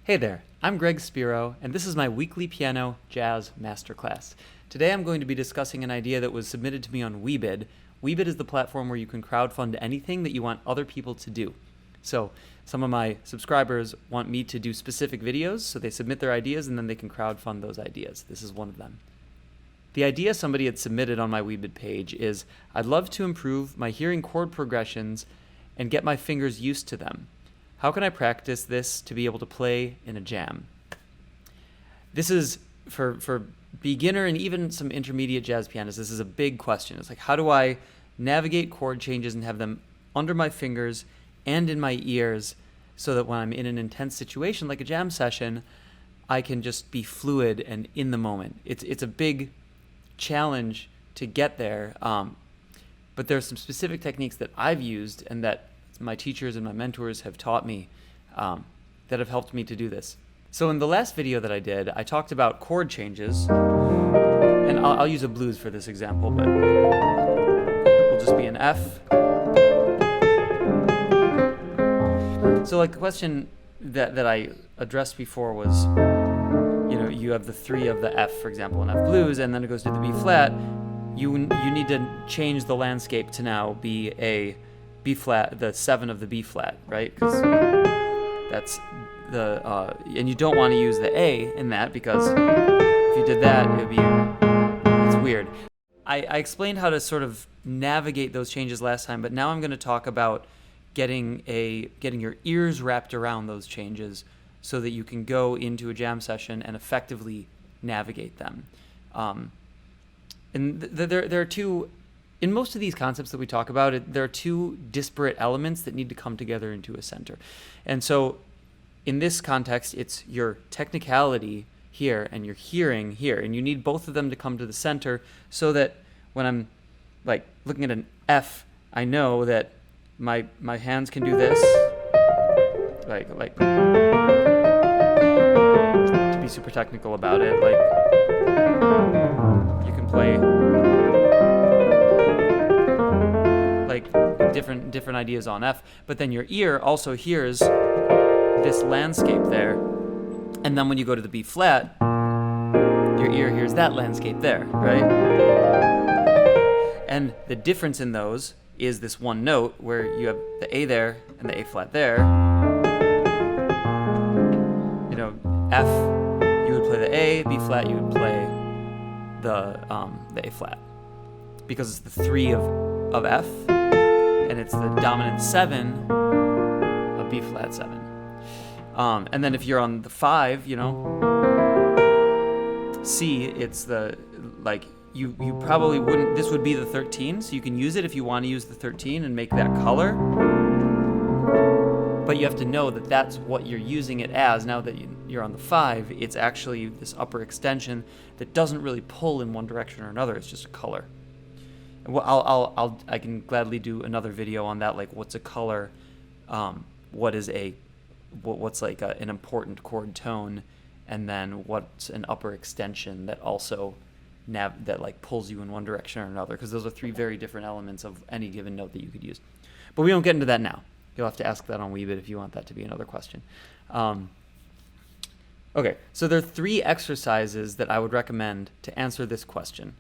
Hey there, I'm Greg Spiro, and this is my weekly piano jazz masterclass. Today I'm going to be discussing an idea that was submitted to me on Weebid. Weebid is the platform where you can crowdfund anything that you want other people to do. So some of my subscribers want me to do specific videos, so they submit their ideas and then they can crowdfund those ideas. This is one of them. The idea somebody had submitted on my Weebid page is, I'd love to improve my hearing chord progressions and get my fingers used to them. How can I practice this to be able to play in a jam? This is, for beginner and even some intermediate jazz pianists, this is a big question. It's like, how do I navigate chord changes and have them under my fingers and in my ears so that when I'm in an intense situation like a jam session, I can just be fluid and in the moment. It's a big challenge to get there, but there are some specific techniques that I've used and that my teachers and my mentors have taught me that have helped me to do this. So in the last video that I did, I talked about chord changes, and I'll use a blues for this example, but it'll just be an F. So like the question that I addressed before was, you have the 3 of the F, for example, in F blues, and then it goes to the B flat. You need to change the landscape to now be a B flat, the 7 of the B flat, right? Because that's the, and you don't want to use the A in that, because if you did that, it's weird. I explained how to sort of navigate those changes last time, but now I'm going to talk about getting your ears wrapped around those changes so that you can go into a jam session and effectively navigate them. And there are two. In most of these concepts that we talk about, there are 2 disparate elements that need to come together into a center. And so in this context, it's your technicality here and your hearing here. And you need both of them to come to the center so that when I'm like looking at an F, I know that my hands can do this. Like to be super technical about it, like you can play like different ideas on F, but then your ear also hears this landscape there, and then when you go to the B flat, your ear hears that landscape there, right? And the difference in those is this one note where you have the A there and the A flat there. F, you would play the A, B flat, you would play the A flat, because it's the 3 of F, and it's the dominant 7 of B flat 7. And then if you're on the 5, C, it's the, like, you probably wouldn't, this would be the 13, so you can use it if you want to use the 13 and make that color. But you have to know that that's what you're using it as. Now that you're on the 5, it's actually this upper extension that doesn't really pull in one direction or another. It's just a color. Well, I can gladly do another video on that, like what's a color, what's like an important chord tone, and then what's an upper extension that also that like pulls you in one direction or another, because those are 3 very different elements of any given note that you could use. But we won't get into that now. You'll have to ask that on Weebit if you want that to be another question. Okay, so there are 3 exercises that I would recommend to answer this question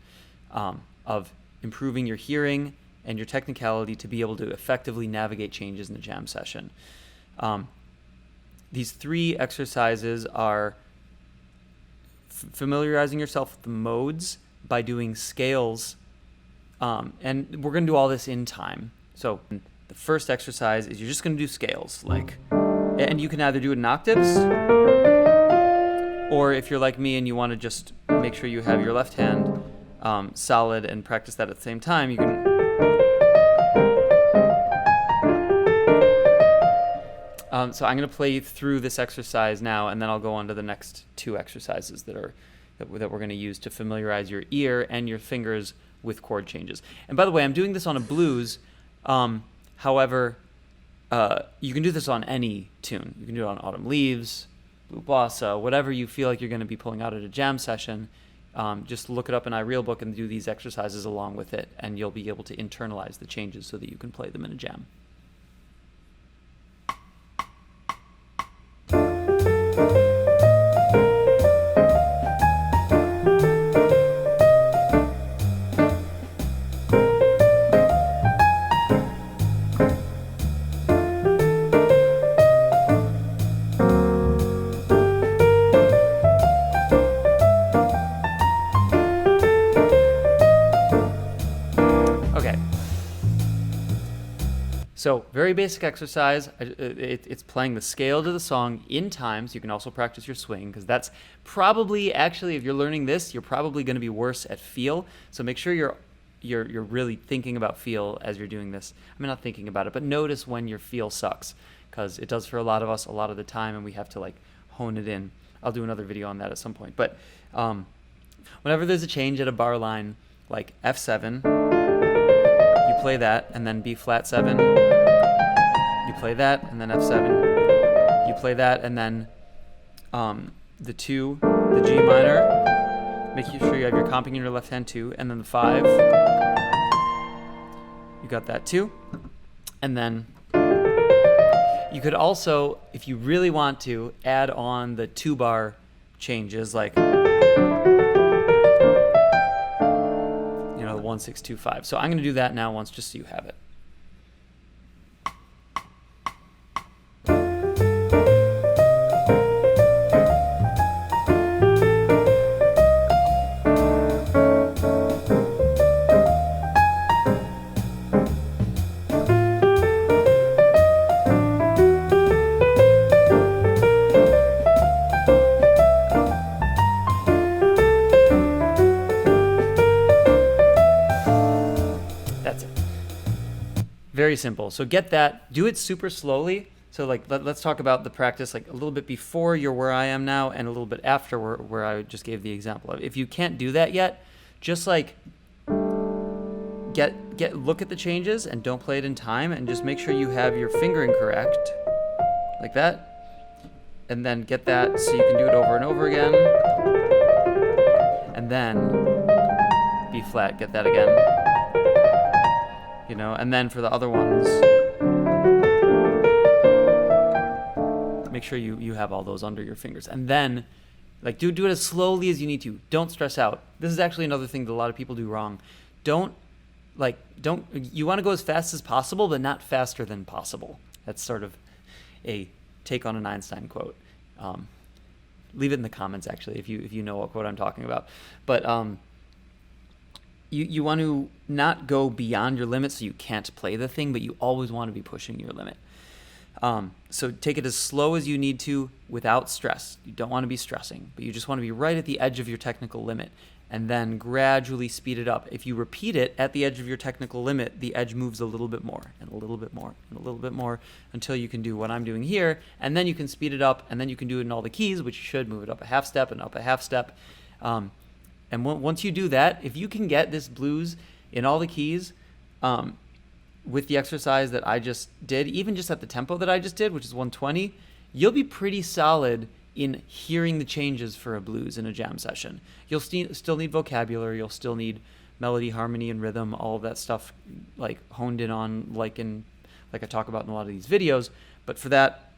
of improving your hearing and your technicality to be able to effectively navigate changes in the jam session. These 3 exercises are familiarizing yourself with the modes by doing scales, and we're going to do all this in time. So the first exercise is you're just going to do scales, and you can either do it in octaves, or if you're like me and you want to just make sure you have your left hand solid and practice that at the same time, you can. So I'm going to play through this exercise now, and then I'll go on to the next 2 exercises that we're going to use to familiarize your ear and your fingers with chord changes. And by the way, I'm doing this on a blues. However, you can do this on any tune. You can do it on Autumn Leaves, Blue Bossa, whatever you feel like you're going to be pulling out at a jam session. Just look it up in iRealBook and do these exercises along with it, and you'll be able to internalize the changes so that you can play them in a jam. So very basic exercise. It's playing the scale to the song in time, so you can also practice your swing, because that's probably, actually, if you're learning this, you're probably going to be worse at feel. So make sure you're really thinking about feel as you're doing this. I mean, not thinking about it, but notice when your feel sucks, because it does for a lot of us a lot of the time, and we have to like hone it in. I'll do another video on that at some point. But whenever there's a change at a bar line, like F7, you play that, and then B flat 7, you play that, and then F7, you play that, and then the 2, the G minor, make sure you have your comping in your left hand too, and then the 5, you got that too, and then you could also, if you really want to, add on the 2-bar changes, like, you know, the 1, 6, 2, 5. So I'm going to do that now once, just so you have it. Very simple. So get that, do it super slowly. So like let's talk about the practice like a little bit before you're where I am now and a little bit after where I just gave the example of. If you can't do that yet, just like look at the changes and don't play it in time, and just make sure you have your fingering correct, like that, and then get that so you can do it over and over again, and then B flat, get that again. You know, and then for the other ones, make sure you have all those under your fingers. And then, like, do it as slowly as you need to. Don't stress out. This is actually another thing that a lot of people do wrong. You want to go as fast as possible, but not faster than possible. That's sort of a take on an Einstein quote. Leave it in the comments, actually, if you know what quote I'm talking about. But you want to not go beyond your limit so you can't play the thing, but you always want to be pushing your limit. So take it as slow as you need to without stress. You don't want to be stressing, but you just want to be right at the edge of your technical limit, and then gradually speed it up. If you repeat it at the edge of your technical limit, the edge moves a little bit more and a little bit more and a little bit more until you can do what I'm doing here, and then you can speed it up, and then you can do it in all the keys, which you should move it up a half step and up a half step. And once you do that, if you can get this blues in all the keys with the exercise that I just did, even just at the tempo that I just did, which is 120, you'll be pretty solid in hearing the changes for a blues in a jam session. You'll still need vocabulary, you'll still need melody, harmony, and rhythm, all of that stuff like honed in on, like I talk about in a lot of these videos. But for that,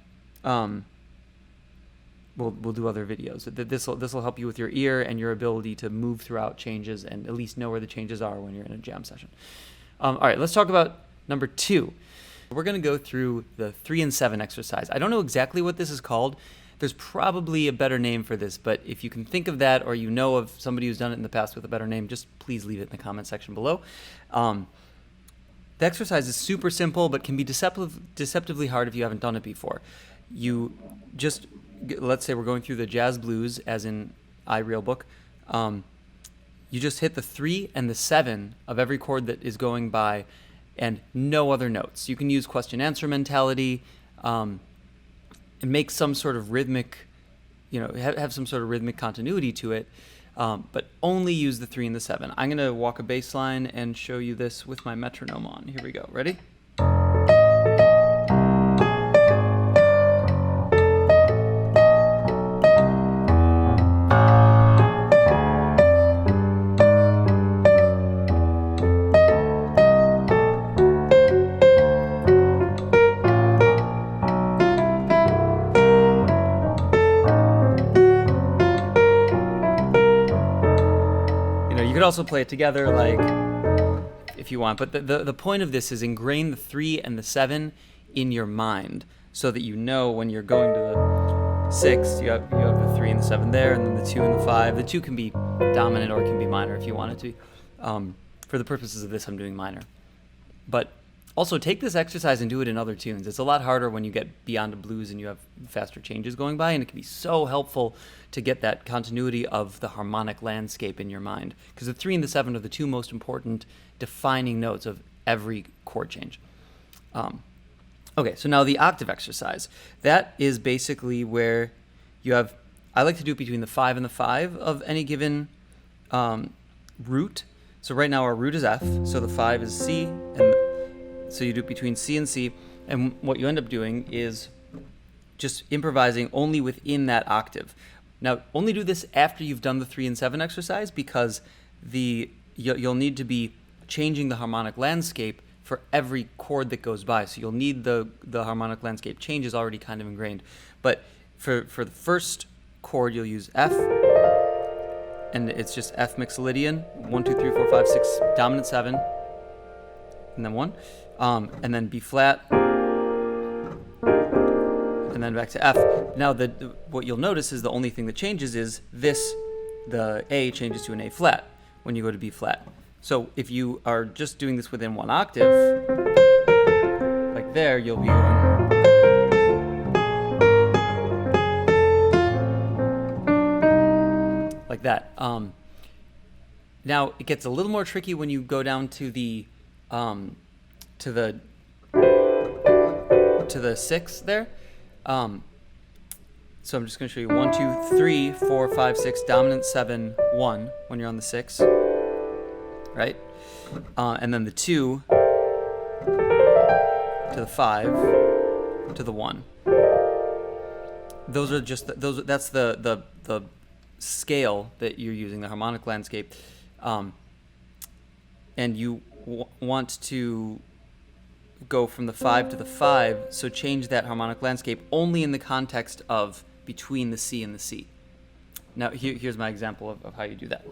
We'll do other videos. This will help you with your ear and your ability to move throughout changes and at least know where the changes are when you're in a jam session. All right, let's talk about number 2. We're going to go through the 3 and 7 exercise. I don't know exactly what this is called. There's probably a better name for this, but if you can think of that or you know of somebody who's done it in the past with a better name, just please leave it in the comment section below. The exercise is super simple, but can be deceptively hard if you haven't done it before. You just, let's say we're going through the jazz blues, as in iReal book. You just hit the 3 and the 7 of every chord that is going by, and no other notes. You can use question-answer mentality, and make some sort of rhythmic, have some sort of rhythmic continuity to it, but only use the 3 and the 7. I'm going to walk a bass line and show you this with my metronome on. Here we go. Ready? You could also play it together, like, if you want, but the point of this is ingrain the 3 and the 7 in your mind so that you know when you're going to the 6, you have the 3 and the 7 there, and then the 2 and the 5. The 2 can be dominant or it can be minor if you want it to. For the purposes of this, I'm doing minor. But Also, take this exercise and do it in other tunes. It's a lot harder when you get beyond a blues and you have faster changes going by, and it can be so helpful to get that continuity of the harmonic landscape in your mind, because the 3 and the 7 are the two most important defining notes of every chord change. Okay, so now the octave exercise. That is basically where you have, I like to do it between the 5 and the 5 of any given root. So right now our root is F, so the 5 is C, and so you do it between C and C, and what you end up doing is just improvising only within that octave. Now, only do this after you've done the 3 and 7 exercise, because you'll need to be changing the harmonic landscape for every chord that goes by. So you'll need the harmonic landscape changes already kind of ingrained. But for the first chord, you'll use F, and it's just F mixolydian, 1, 2, 3, 4, 5, 6, dominant 7, and then 1, and then B flat, and then back to F. Now, what you'll notice is the only thing that changes is this, the A changes to an A flat when you go to B flat. So if you are just doing this within one octave, like there, you'll be going like that. Now it gets a little more tricky when you go down to the 6 there. So I'm just going to show you 1, 2, 3, 4, 5, 6, dominant 7, 1 when you're on the 6, right? And then the 2 to the 5 to the 1. Those are just that's the scale that you're using, the harmonic landscape, and you want to go from the 5 to the 5, so change that harmonic landscape only in the context of between the C and the C. Now here's my example of how you do that.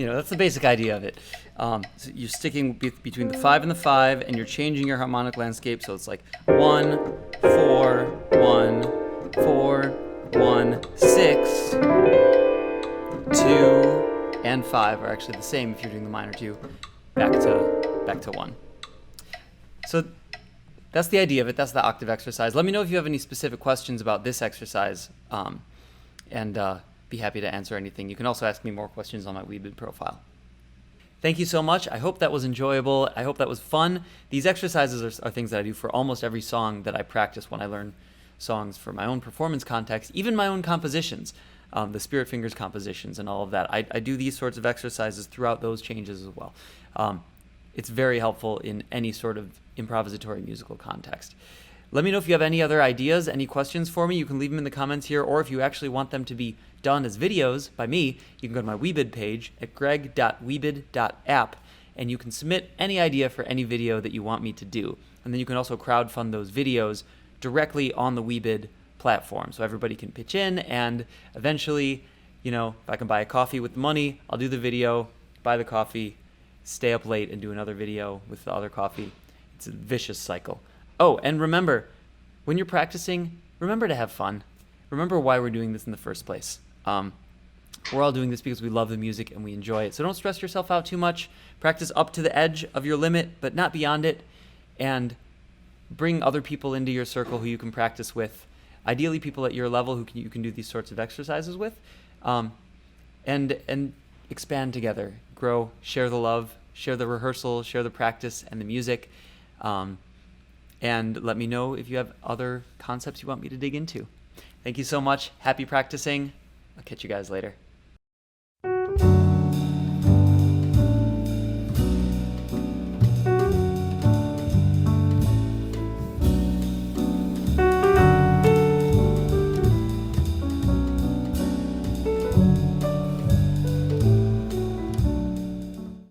That's the basic idea of it. So you're sticking between the 5 and the 5, and you're changing your harmonic landscape. So it's like 1, 4, 1, 4, 1, 6, 2, and 5 are actually the same if you're doing the minor 2, back to 1. So that's the idea of it. That's the octave exercise. Let me know if you have any specific questions about this exercise, and be happy to answer anything. You can also ask me more questions on my Weebid profile. Thank you so much. I hope that was enjoyable. I hope that was fun. These exercises are things that I do for almost every song that I practice when I learn songs for my own performance context, even my own compositions, the Spirit Fingers compositions and all of that. I do these sorts of exercises throughout those changes as well. It's very helpful in any sort of improvisatory musical context. Let me know if you have any other ideas, any questions for me. You can leave them in the comments here, or if you actually want them to be done as videos by me, you can go to my Weebid page at greg.weebid.app, and you can submit any idea for any video that you want me to do. And then you can also crowdfund those videos directly on the Weebid platform, so everybody can pitch in, and eventually, if I can buy a coffee with the money, I'll do the video, buy the coffee, stay up late and do another video with the other coffee. It's a vicious cycle. Oh, and remember, when you're practicing, remember to have fun. Remember why we're doing this in the first place. We're all doing this because we love the music and we enjoy it. So don't stress yourself out too much. Practice up to the edge of your limit, but not beyond it. And bring other people into your circle who you can practice with. Ideally, people at your level who you can do these sorts of exercises with. And expand together. Grow, share the love, share the rehearsal, share the practice and the music. And let me know if you have other concepts you want me to dig into. Thank you so much. Happy practicing. I'll catch you guys later.